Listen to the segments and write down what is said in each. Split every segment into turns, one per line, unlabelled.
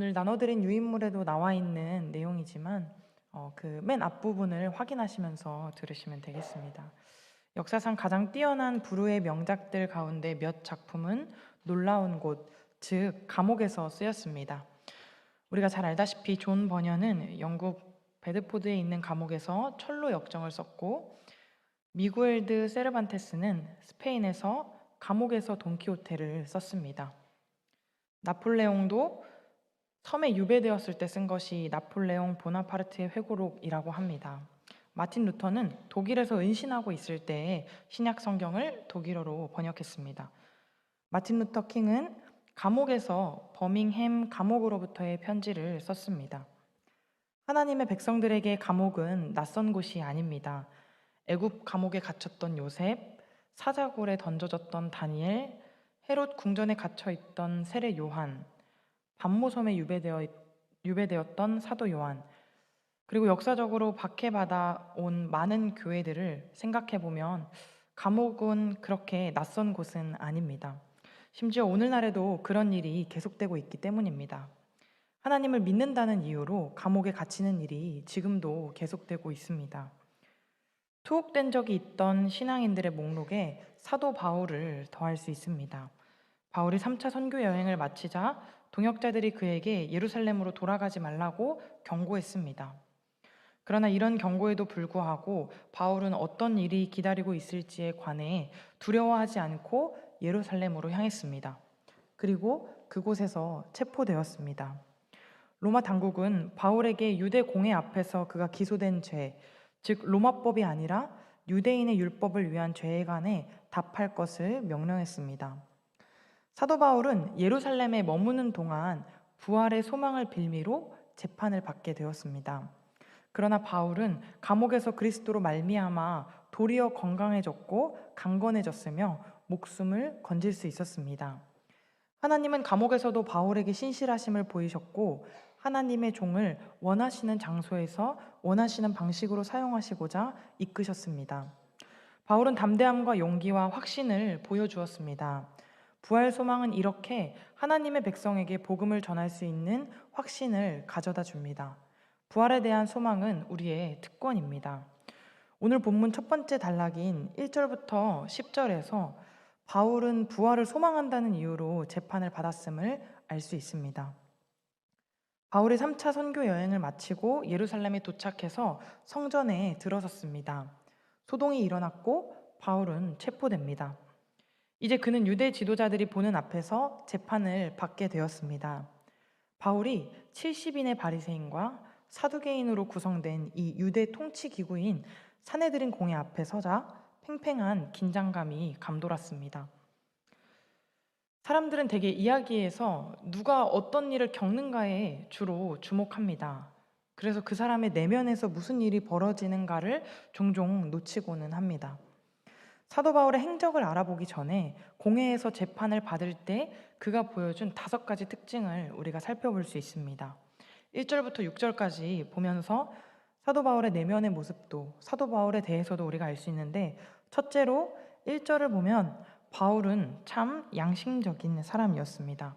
오늘 나눠드린 유인물에도 나와 있는 내용이지만 그 맨 앞부분을 확인하시면서 들으시면 되겠습니다. 역사상 가장 뛰어난 불후의 명작들 가운데 몇 작품은 놀라운 곳, 즉 감옥에서 쓰였습니다. 우리가 잘 알다시피 존 버녀는 영국 베드포드에 있는 감옥에서 철로 역정을 썼고, 미구엘드 세르반테스는 스페인에서 감옥에서 돈키호테를 썼습니다. 나폴레옹도 섬에 유배되었을 때 쓴 것이 나폴레옹 보나파르트의 회고록이라고 합니다. 마틴 루터는 독일에서 은신하고 있을 때에 신약 성경을 독일어로 번역했습니다. 마틴 루터 킹은 감옥에서 버밍햄 감옥으로부터의 편지를 썼습니다. 하나님의 백성들에게 감옥은 낯선 곳이 아닙니다. 애굽 감옥에 갇혔던 요셉, 사자굴에 던져졌던 다니엘, 헤롯 궁전에 갇혀 있던 세례 요한, 반모섬에 유배되었던 사도 요한, 그리고 역사적으로 박해받아 온 많은 교회들을 생각해 보면 감옥은 그렇게 낯선 곳은 아닙니다. 심지어 오늘날에도 그런 일이 계속되고 있기 때문입니다. 하나님을 믿는다는 이유로 감옥에 갇히는 일이 지금도 계속되고 있습니다. 투옥된 적이 있던 신앙인들의 목록에 사도 바울을 더할 수 있습니다. 바울이 3차 선교 여행을 마치자 동역자들이 그에게 예루살렘으로 돌아가지 말라고 경고했습니다. 그러나 이런 경고에도 불구하고 바울은 어떤 일이 기다리고 있을지에 관해 두려워하지 않고 예루살렘으로 향했습니다. 그리고 그곳에서 체포되었습니다. 로마 당국은 바울에게 유대 공회 앞에서 그가 기소된 죄, 즉 로마법이 아니라 유대인의 율법을 위한 죄에 관해 답할 것을 명령했습니다. 사도 바울은 예루살렘에 머무는 동안 부활의 소망을 빌미로 재판을 받게 되었습니다. 그러나 바울은 감옥에서 그리스도로 말미암아 도리어 건강해졌고 강건해졌으며 목숨을 건질 수 있었습니다. 하나님은 감옥에서도 바울에게 신실하심을 보이셨고 하나님의 종을 원하시는 장소에서 원하시는 방식으로 사용하시고자 이끄셨습니다. 바울은 담대함과 용기와 확신을 보여주었습니다. 부활 소망은 이렇게 하나님의 백성에게 복음을 전할 수 있는 확신을 가져다 줍니다. 부활에 대한 소망은 우리의 특권입니다. 오늘 본문 첫 번째 단락인 1절부터 10절에서 바울은 부활을 소망한다는 이유로 재판을 받았음을 알 수 있습니다. 바울이 3차 선교 여행을 마치고 예루살렘에 도착해서 성전에 들어섰습니다. 소동이 일어났고 바울은 체포됩니다. 이제 그는 유대 지도자들이 보는 앞에서 재판을 받게 되었습니다. 바울이 70인의 바리새인과 사두개인으로 구성된 이 유대 통치 기구인 사내들인 공회 앞에 서자 팽팽한 긴장감이 감돌았습니다. 사람들은 대개 이야기에서 누가 어떤 일을 겪는가에 주로 주목합니다. 그래서 그 사람의 내면에서 무슨 일이 벌어지는가를 종종 놓치고는 합니다. 사도 바울의 행적을 알아보기 전에 공회에서 재판을 받을 때 그가 보여준 5가지 특징을 우리가 살펴볼 수 있습니다. 1절부터 6절까지 보면서 사도 바울의 내면의 모습도 사도 바울에 대해서도 우리가 알 수 있는데, 첫째로 1절을 보면 바울은 참 양심적인 사람이었습니다.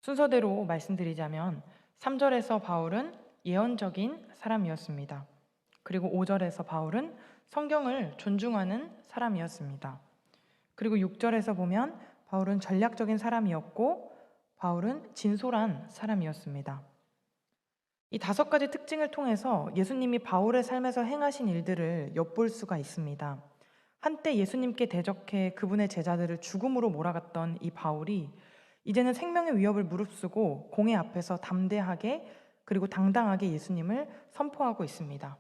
순서대로 말씀드리자면 3절에서 바울은 예언적인 사람이었습니다. 그리고 5절에서 바울은 성경을 존중하는 사람이었습니다. 그리고 6절에서 보면 바울은 전략적인 사람이었고 바울은 진솔한 사람이었습니다. 이 5가지 특징을 통해서 예수님이 바울의 삶에서 행하신 일들을 엿볼 수가 있습니다. 한때 예수님께 대적해 그분의 제자들을 죽음으로 몰아갔던 이 바울이 이제는 생명의 위협을 무릅쓰고 공회 앞에서 담대하게 그리고 당당하게 예수님을 선포하고 있습니다.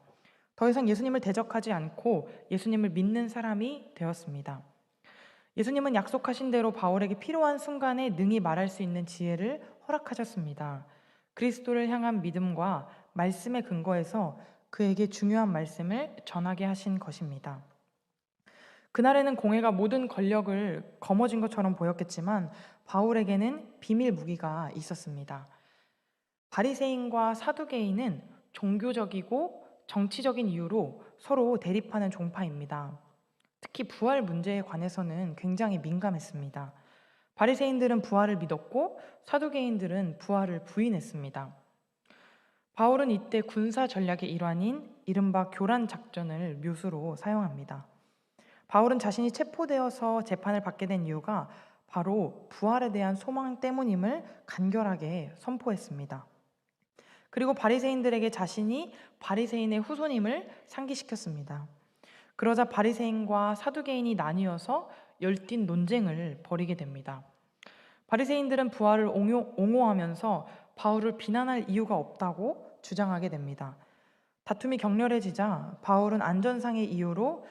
더 이상 예수님을 대적하지 않고 예수님을 믿는 사람이 되었습니다. 예수님은 약속하신 대로 바울에게 필요한 순간에 능히 말할 수 있는 지혜를 허락하셨습니다. 그리스도를 향한 믿음과 말씀의 근거에서 그에게 중요한 말씀을 전하게 하신 것입니다. 그날에는 공회가 모든 권력을 거머쥔 것처럼 보였겠지만 바울에게는 비밀 무기가 있었습니다. 바리새인과 사두개인은 종교적이고 정치적인 이유로 서로 대립하는 종파입니다. 특히 부활 문제에 관해서는 굉장히 민감했습니다. 바리새인들은 부활을 믿었고 사두개인들은 부활을 부인했습니다. 바울은 이때 군사 전략의 일환인 이른바 교란 작전을 묘수로 사용합니다. 바울은 자신이 체포되어서 재판을 받게 된 이유가 바로 부활에 대한 소망 때문임을 간결하게 선포했습니다. 그리고 바리새인들에게 자신이 바리새인의 후손임을 상기시켰습니다. 그러자 바리새인과 사두개인이 나뉘어서 열띤 논쟁을 벌이게 됩니다. 바리새인들은 부활을 옹호하면서 바울을 비난할 이유가 없다고 주장하게 됩니다. 다툼이 격렬해지자 바울은 안전상의 이유로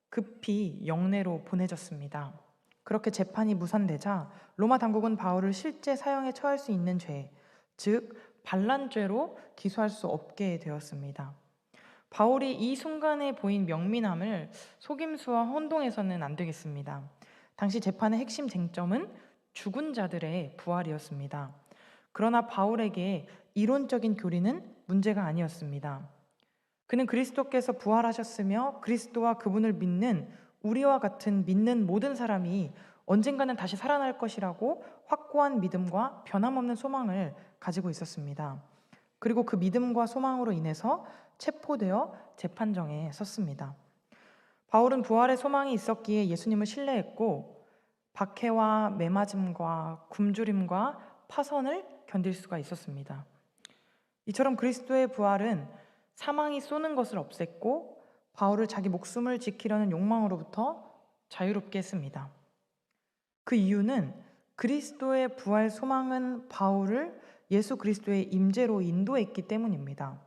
급히 영내로 보내졌습니다. 그렇게 재판이 무산되자 로마 당국은 바울을 실제 사형에 처할 수 있는 죄, 즉 반란죄로 기소할 수 없게 되었습니다. 바울이 이 순간에 보인 명민함을 속임수와 혼동해서는 안 되겠습니다. 당시 재판의 핵심 쟁점은 죽은 자들의 부활이었습니다. 그러나 바울에게 이론적인 교리는 문제가 아니었습니다. 그는 그리스도께서 부활하셨으며 그리스도와 그분을 믿는 우리와 같은 믿는 모든 사람이 언젠가는 다시 살아날 것이라고 확고한 믿음과 변함없는 소망을 가지고 있었습니다. 그리고 그 믿음과 소망으로 인해서 체포되어 재판정에 섰습니다. 바울은 부활의 소망이 있었기에 예수님을 신뢰했고 박해와 매맞음과 굶주림과 파선을 견딜 수가 있었습니다. 이처럼 그리스도의 부활은 사망이 쏘는 것을 없앴고 바울을 자기 목숨을 지키려는 욕망으로부터 자유롭게 했습니다. 그 이유는 그리스도의 부활 소망은 바울을 예수 그리스도의 임재로 인도했기 때문입니다.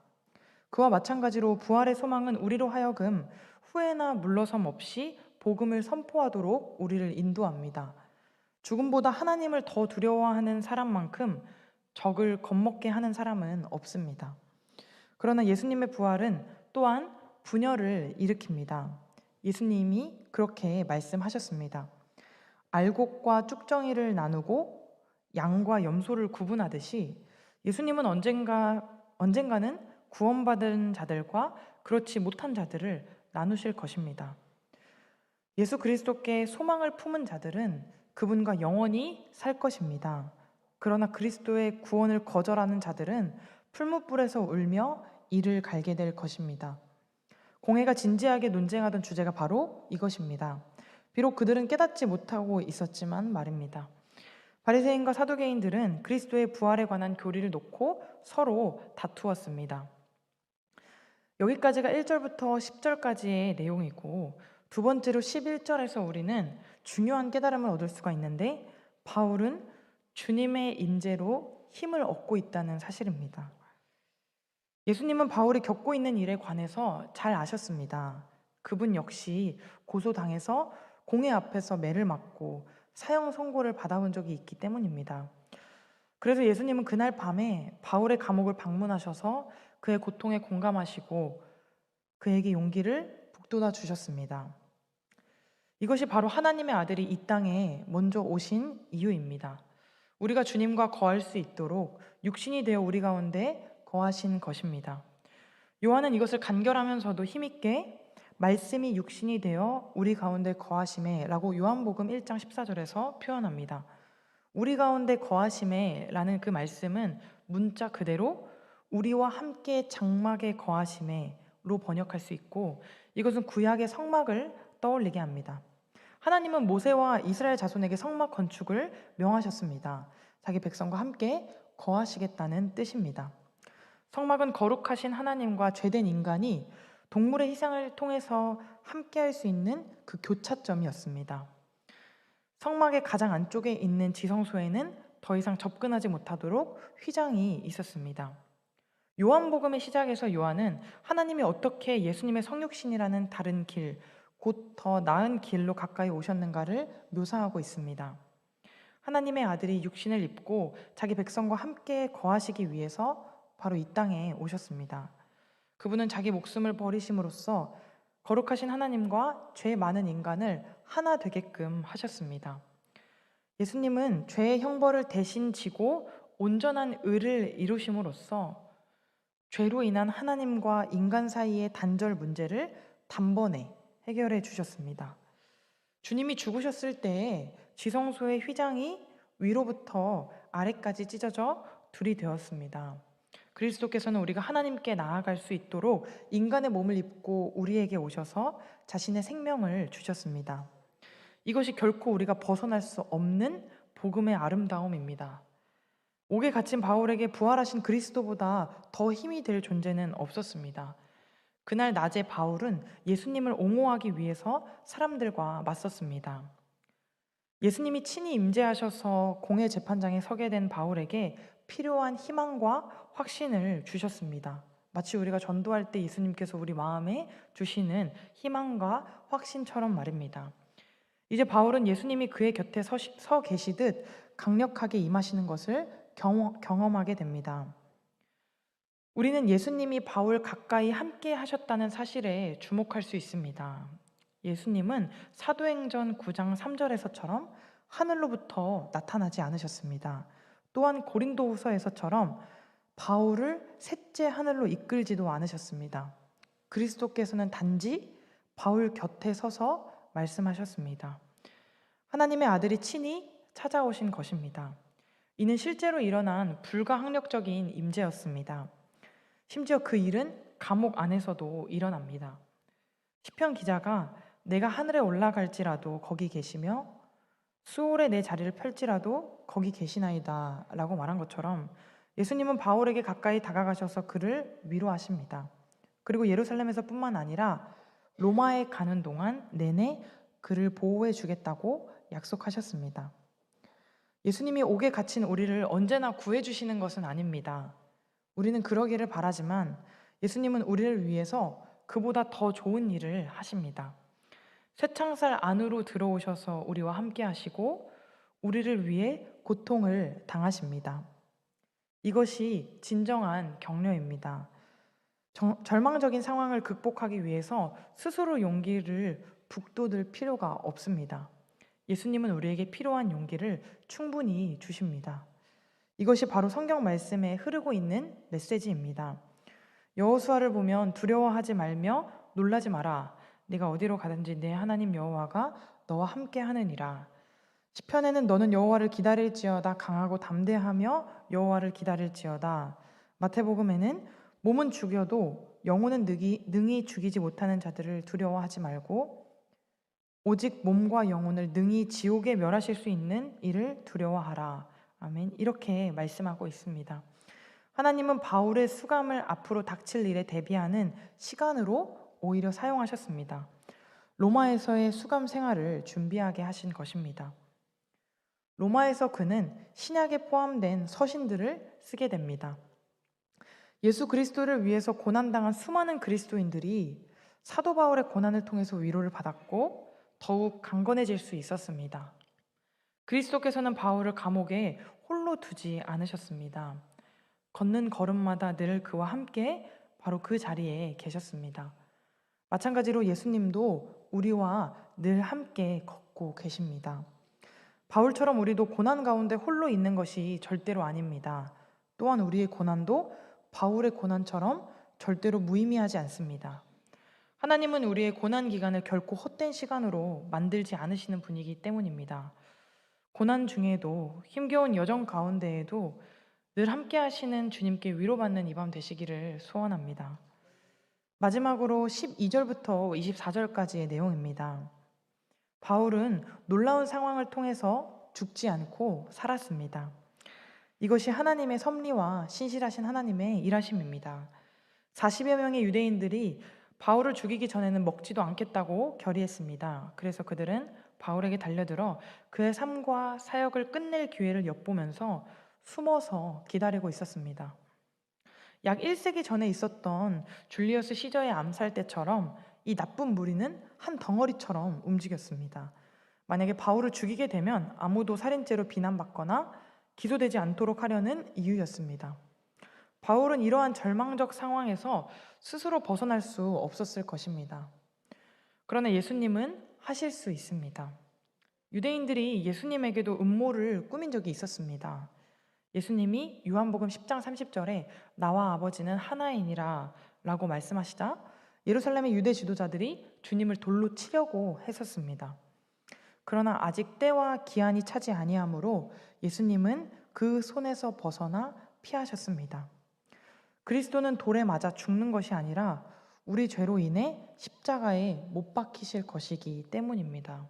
그와 마찬가지로 부활의 소망은 우리로 하여금 후회나 물러섬 없이 복음을 선포하도록 우리를 인도합니다. 죽음보다 하나님을 더 두려워하는 사람만큼 적을 겁먹게 하는 사람은 없습니다. 그러나 예수님의 부활은 또한 분열을 일으킵니다. 예수님이 그렇게 말씀하셨습니다. 알곡과 쭉정이를 나누고 양과 염소를 구분하듯이 예수님은 언젠가는 구원받은 자들과 그렇지 못한 자들을 나누실 것입니다. 예수 그리스도께 소망을 품은 자들은 그분과 영원히 살 것입니다. 그러나 그리스도의 구원을 거절하는 자들은 풀무불에서 울며 이를 갈게 될 것입니다. 공회가 진지하게 논쟁하던 주제가 바로 이것입니다. 비록 그들은 깨닫지 못하고 있었지만 말입니다. 바리새인과 사두개인들은 그리스도의 부활에 관한 교리를 놓고 서로 다투었습니다. 여기까지가 1절부터 10절까지의 내용이고 두 번째로 11절에서 우리는 중요한 깨달음을 얻을 수가 있는데 바울은 주님의 인재로 힘을 얻고 있다는 사실입니다. 예수님은 바울이 겪고 있는 일에 관해서 잘 아셨습니다. 그분 역시 고소당해서 공회 앞에서 매를 맞고 사형 선고를 받아본 적이 있기 때문입니다. 그래서 예수님은 그날 밤에 바울의 감옥을 방문하셔서 그의 고통에 공감하시고 그에게 용기를 북돋아 주셨습니다. 이것이 바로 하나님의 아들이 이 땅에 먼저 오신 이유입니다. 우리가 주님과 거할 수 있도록 육신이 되어 우리 가운데 거하신 것입니다. 요한은 이것을 간결하면서도 힘있게 말씀이 육신이 되어 우리 가운데 거하심에 라고 요한복음 1장 14절에서 표현합니다. 우리 가운데 거하심에 라는 그 말씀은 문자 그대로 우리와 함께 장막에 거하심에로 번역할 수 있고 이것은 구약의 성막을 떠올리게 합니다. 하나님은 모세와 이스라엘 자손에게 성막 건축을 명하셨습니다. 자기 백성과 함께 거하시겠다는 뜻입니다. 성막은 거룩하신 하나님과 죄된 인간이 동물의 희생을 통해서 함께할 수 있는 그 교차점이었습니다. 성막의 가장 안쪽에 있는 지성소에는 더 이상 접근하지 못하도록 휘장이 있었습니다. 요한복음의 시작에서 요한은 하나님이 어떻게 예수님의 성육신이라는 다른 길, 곧 더 나은 길로 가까이 오셨는가를 묘사하고 있습니다. 하나님의 아들이 육신을 입고 자기 백성과 함께 거하시기 위해서 바로 이 땅에 오셨습니다. 그분은 자기 목숨을 버리심으로써 거룩하신 하나님과 죄 많은 인간을 하나 되게끔 하셨습니다. 예수님은 죄의 형벌을 대신 지고 온전한 의를 이루심으로써 죄로 인한 하나님과 인간 사이의 단절 문제를 단번에 해결해 주셨습니다. 주님이 죽으셨을 때에 지성소의 휘장이 위로부터 아래까지 찢어져 둘이 되었습니다. 그리스도께서는 우리가 하나님께 나아갈 수 있도록 인간의 몸을 입고 우리에게 오셔서 자신의 생명을 주셨습니다. 이것이 결코 우리가 벗어날 수 없는 복음의 아름다움입니다. 옥에 갇힌 바울에게 부활하신 그리스도보다 더 힘이 될 존재는 없었습니다. 그날 낮에 바울은 예수님을 옹호하기 위해서 사람들과 맞섰습니다. 예수님이 친히 임재하셔서 공의 재판장에 서게 된 바울에게 필요한 희망과 확신을 주셨습니다. 마치 우리가 전도할 때 예수님께서 우리 마음에 주시는 희망과 확신처럼 말입니다. 이제 바울은 예수님이 그의 곁에 서 계시듯 강력하게 임하시는 것을 경험하게 됩니다. 우리는 예수님이 바울 가까이 함께 하셨다는 사실에 주목할 수 있습니다. 예수님은 사도행전 9장 3절에서처럼 하늘로부터 나타나지 않으셨습니다. 또한 고린도후서에서처럼 바울을 셋째 하늘로 이끌지도 않으셨습니다. 그리스도께서는 단지 바울 곁에 서서 말씀하셨습니다. 하나님의 아들이 친히 찾아오신 것입니다. 이는 실제로 일어난 불가항력적인 임재였습니다. 심지어 그 일은 감옥 안에서도 일어납니다. 시편 기자가 내가 하늘에 올라갈지라도 거기 계시며 수월에 내 자리를 펼지라도 거기 계시나이다 라고 말한 것처럼 예수님은 바울에게 가까이 다가가셔서 그를 위로하십니다. 그리고 예루살렘에서 뿐만 아니라 로마에 가는 동안 내내 그를 보호해 주겠다고 약속하셨습니다. 예수님이 옥에 갇힌 우리를 언제나 구해주시는 것은 아닙니다. 우리는 그러기를 바라지만 예수님은 우리를 위해서 그보다 더 좋은 일을 하십니다. 쇠창살 안으로 들어오셔서 우리와 함께 하시고 우리를 위해 고통을 당하십니다. 이것이 진정한 격려입니다. 절망적인 상황을 극복하기 위해서 스스로 용기를 북돋을 필요가 없습니다. 예수님은 우리에게 필요한 용기를 충분히 주십니다. 이것이 바로 성경 말씀에 흐르고 있는 메시지입니다. 여호수아를 보면 두려워하지 말며 놀라지 마라. 네가 어디로 가든지 내 하나님 여호와가 너와 함께 하느니라. 시편에는 너는 여호와를 기다릴지어다 강하고 담대하며 여호와를 기다릴지어다. 마태복음에는 몸은 죽여도 영혼은 능히 죽이지 못하는 자들을 두려워하지 말고 오직 몸과 영혼을 능히 지옥에 멸하실 수 있는 이를 두려워하라. 아멘. 이렇게 말씀하고 있습니다. 하나님은 바울의 수감을 앞으로 닥칠 일에 대비하는 시간으로 오히려 사용하셨습니다. 로마에서의 수감 생활을 준비하게 하신 것입니다. 로마에서 그는 신약에 포함된 서신들을 쓰게 됩니다. 예수 그리스도를 위해서 고난당한 수많은 그리스도인들이 사도 바울의 고난을 통해서 위로를 받았고 더욱 강건해질 수 있었습니다. 그리스도께서는 바울을 감옥에 홀로 두지 않으셨습니다. 걷는 걸음마다 늘 그와 함께 바로 그 자리에 계셨습니다. 마찬가지로 예수님도 우리와 늘 함께 걷고 계십니다. 바울처럼 우리도 고난 가운데 홀로 있는 것이 절대로 아닙니다. 또한 우리의 고난도 바울의 고난처럼 절대로 무의미하지 않습니다. 하나님은 우리의 고난 기간을 결코 헛된 시간으로 만들지 않으시는 분이기 때문입니다. 고난 중에도 힘겨운 여정 가운데에도 늘 함께 하시는 주님께 위로받는 이 밤 되시기를 소원합니다. 마지막으로 12절부터 24절까지의 내용입니다. 바울은 놀라운 상황을 통해서 죽지 않고 살았습니다. 이것이 하나님의 섭리와 신실하신 하나님의 일하심입니다. 40여 명의 유대인들이 바울을 죽이기 전에는 먹지도 않겠다고 결의했습니다. 그래서 그들은 바울에게 달려들어 그의 삶과 사역을 끝낼 기회를 엿보면서 숨어서 기다리고 있었습니다. 약 1세기 전에 있었던 줄리어스 시저의 암살 때처럼 이 나쁜 무리는 한 덩어리처럼 움직였습니다. 만약에 바울을 죽이게 되면 아무도 살인죄로 비난받거나 기소되지 않도록 하려는 이유였습니다. 바울은 이러한 절망적 상황에서 스스로 벗어날 수 없었을 것입니다. 그러나 예수님은 하실 수 있습니다. 유대인들이 예수님에게도 음모를 꾸민 적이 있었습니다. 예수님이 요한복음 10장 30절에 나와 아버지는 하나이니라 라고 말씀하시자 예루살렘의 유대 지도자들이 주님을 돌로 치려고 했었습니다. 그러나 아직 때와 기한이 차지 아니하므로 예수님은 그 손에서 벗어나 피하셨습니다. 그리스도는 돌에 맞아 죽는 것이 아니라 우리 죄로 인해 십자가에 못 박히실 것이기 때문입니다.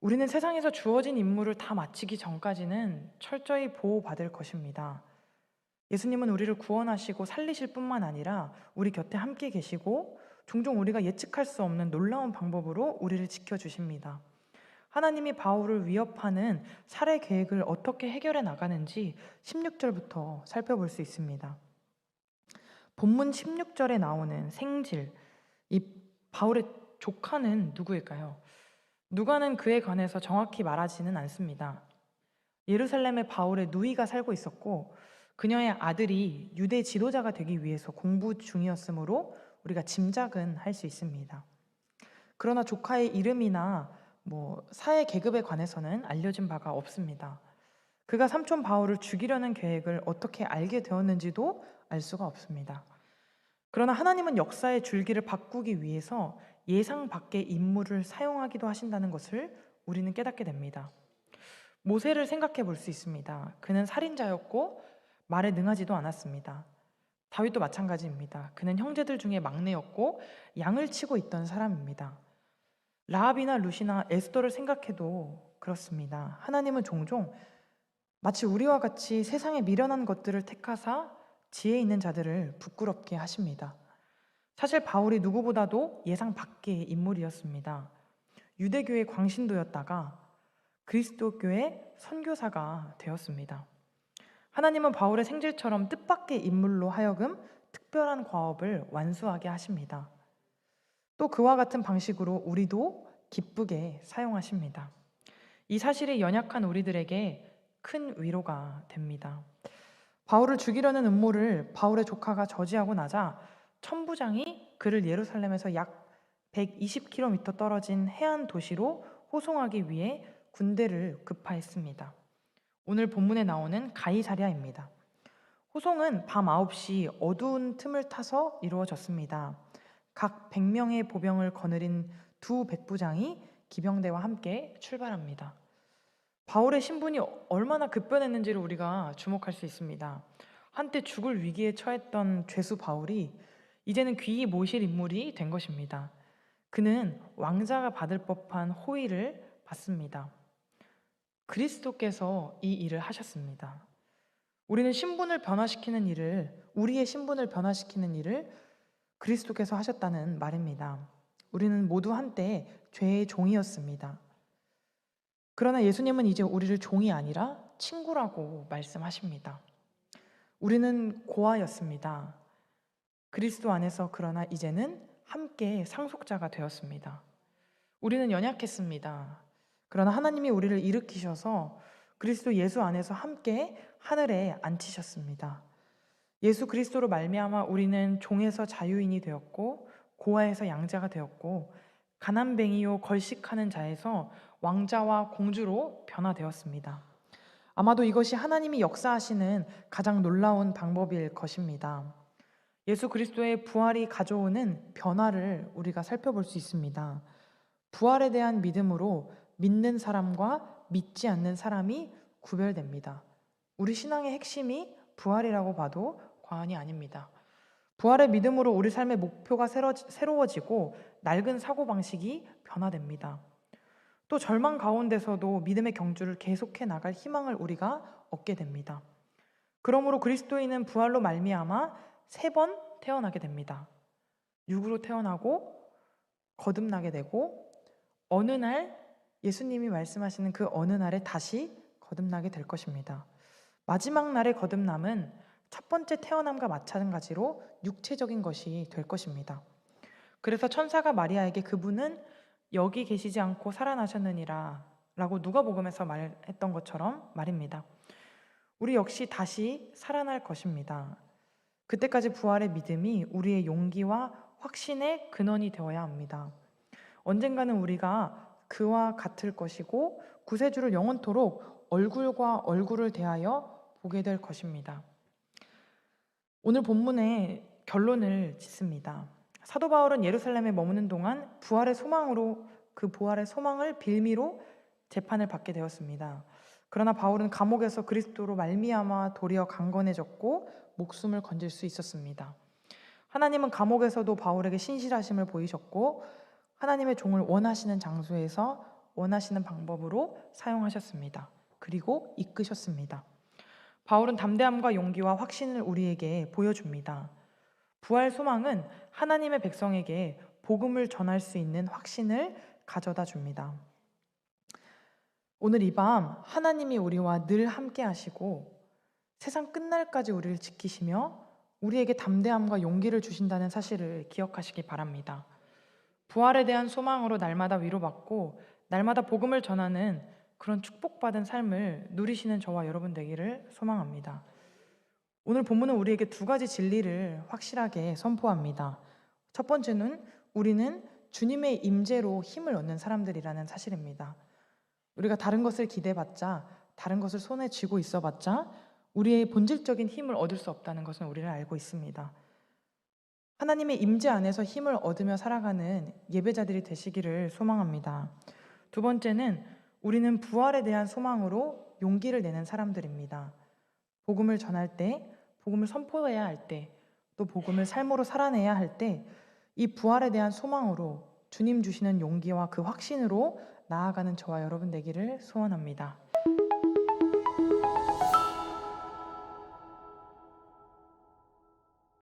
우리는 세상에서 주어진 임무를 다 마치기 전까지는 철저히 보호받을 것입니다. 예수님은 우리를 구원하시고 살리실 뿐만 아니라 우리 곁에 함께 계시고 종종 우리가 예측할 수 없는 놀라운 방법으로 우리를 지켜주십니다. 하나님이 바울을 위협하는 살해 계획을 어떻게 해결해 나가는지 16절부터 살펴볼 수 있습니다. 본문 16절에 나오는 생질, 이 바울의 조카는 누구일까요? 누가는 그에 관해서 정확히 말하지는 않습니다. 예루살렘에 바울의 누이가 살고 있었고 그녀의 아들이 유대 지도자가 되기 위해서 공부 중이었으므로 우리가 짐작은 할 수 있습니다. 그러나 조카의 이름이나 사회 계급에 관해서는 알려진 바가 없습니다. 그가 삼촌 바울을 죽이려는 계획을 어떻게 알게 되었는지도 알 수가 없습니다. 그러나 하나님은 역사의 줄기를 바꾸기 위해서 예상 밖의 인물을 사용하기도 하신다는 것을 우리는 깨닫게 됩니다. 모세를 생각해 볼 수 있습니다. 그는 살인자였고 말에 능하지도 않았습니다. 다윗도 마찬가지입니다. 그는 형제들 중에 막내였고 양을 치고 있던 사람입니다. 라합이나 룻이나 에스더를 생각해도 그렇습니다. 하나님은 종종 마치 우리와 같이 세상에 미련한 것들을 택하사 지혜 있는 자들을 부끄럽게 하십니다. 사실 바울이 누구보다도 예상 밖의 인물이었습니다. 유대교의 광신도였다가 그리스도교의 선교사가 되었습니다. 하나님은 바울의 생질처럼 뜻밖의 인물로 하여금 특별한 과업을 완수하게 하십니다. 또 그와 같은 방식으로 우리도 기쁘게 사용하십니다. 이 사실이 연약한 우리들에게 큰 위로가 됩니다. 바울을 죽이려는 음모를 바울의 조카가 저지하고 나자 천부장이 그를 예루살렘에서 약 120km 떨어진 해안 도시로 호송하기 위해 군대를 급파했습니다. 오늘 본문에 나오는 가이사랴입니다. 호송은 밤 9시 어두운 틈을 타서 이루어졌습니다. 각 100명의 보병을 거느린 두 백부장이 기병대와 함께 출발합니다. 바울의 신분이 얼마나 급변했는지를 우리가 주목할 수 있습니다. 한때 죽을 위기에 처했던 죄수 바울이 이제는 귀히 모실 인물이 된 것입니다. 그는 왕자가 받을 법한 호의를 받습니다. 그리스도께서 이 일을 하셨습니다. 우리의 신분을 변화시키는 일을 그리스도께서 하셨다는 말입니다. 우리는 모두 한때 죄의 종이었습니다. 그러나 예수님은 이제 우리를 종이 아니라 친구라고 말씀하십니다. 우리는 고아였습니다. 그리스도 안에서 그러나 이제는 함께 상속자가 되었습니다. 우리는 연약했습니다. 그러나 하나님이 우리를 일으키셔서 그리스도 예수 안에서 함께 하늘에 앉히셨습니다. 예수 그리스도로 말미암아 우리는 종에서 자유인이 되었고 고아에서 양자가 되었고 가난뱅이요 걸식하는 자에서 왕자와 공주로 변화되었습니다. 아마도 이것이 하나님이 역사하시는 가장 놀라운 방법일 것입니다. 예수 그리스도의 부활이 가져오는 변화를 우리가 살펴볼 수 있습니다. 부활에 대한 믿음으로 믿는 사람과 믿지 않는 사람이 구별됩니다. 우리 신앙의 핵심이 부활이라고 봐도 과언이 아닙니다. 부활의 믿음으로 우리 삶의 목표가 새로워지고 낡은 사고방식이 변화됩니다. 또 절망 가운데서도 믿음의 경주를 계속해 나갈 희망을 우리가 얻게 됩니다. 그러므로 그리스도인은 부활로 말미암아 3번 태어나게 됩니다. 육으로 태어나고 거듭나게 되고 어느 날 예수님이 말씀하시는 그 어느 날에 다시 거듭나게 될 것입니다. 마지막 날의 거듭남은 첫 번째 태어남과 마찬가지로 육체적인 것이 될 것입니다. 그래서 천사가 마리아에게 그분은 여기 계시지 않고 살아나셨느니라 라고 누가복음에서 말했던 것처럼 말입니다. 우리 역시 다시 살아날 것입니다. 그때까지 부활의 믿음이 우리의 용기와 확신의 근원이 되어야 합니다. 언젠가는 우리가 그와 같을 것이고 구세주를 영원토록 얼굴과 얼굴을 대하여 보게 될 것입니다. 오늘 본문의 결론을 짓습니다. 사도 바울은 예루살렘에 머무는 동안 부활의 소망으로 그 부활의 소망을 빌미로 재판을 받게 되었습니다. 그러나 바울은 감옥에서 그리스도로 말미암아 도리어 강건해졌고 목숨을 건질 수 있었습니다. 하나님은 감옥에서도 바울에게 신실하심을 보이셨고 하나님의 종을 원하시는 장소에서 원하시는 방법으로 사용하셨습니다. 그리고 이끄셨습니다. 바울은 담대함과 용기와 확신을 우리에게 보여줍니다. 부활 소망은 하나님의 백성에게 복음을 전할 수 있는 확신을 가져다 줍니다. 오늘 이 밤 하나님이 우리와 늘 함께 하시고 세상 끝날까지 우리를 지키시며 우리에게 담대함과 용기를 주신다는 사실을 기억하시기 바랍니다. 부활에 대한 소망으로 날마다 위로받고 날마다 복음을 전하는 그런 축복받은 삶을 누리시는 저와 여러분 되기를 소망합니다. 오늘 본문은 우리에게 두 가지 진리를 확실하게 선포합니다. 첫 번째는 우리는 주님의 임재로 힘을 얻는 사람들이라는 사실입니다. 우리가 다른 것을 기대봤자, 다른 것을 손에 쥐고 있어봤자 우리의 본질적인 힘을 얻을 수 없다는 것은 우리를 알고 있습니다. 하나님의 임재 안에서 힘을 얻으며 살아가는 예배자들이 되시기를 소망합니다. 두 번째는 우리는 부활에 대한 소망으로 용기를 내는 사람들입니다. 복음을 전할 때, 복음을 선포해야 할 때, 또 복음을 삶으로 살아내야 할 때 이 부활에 대한 소망으로 주님 주시는 용기와 그 확신으로 나아가는 저와 여러분 되기를 소원합니다.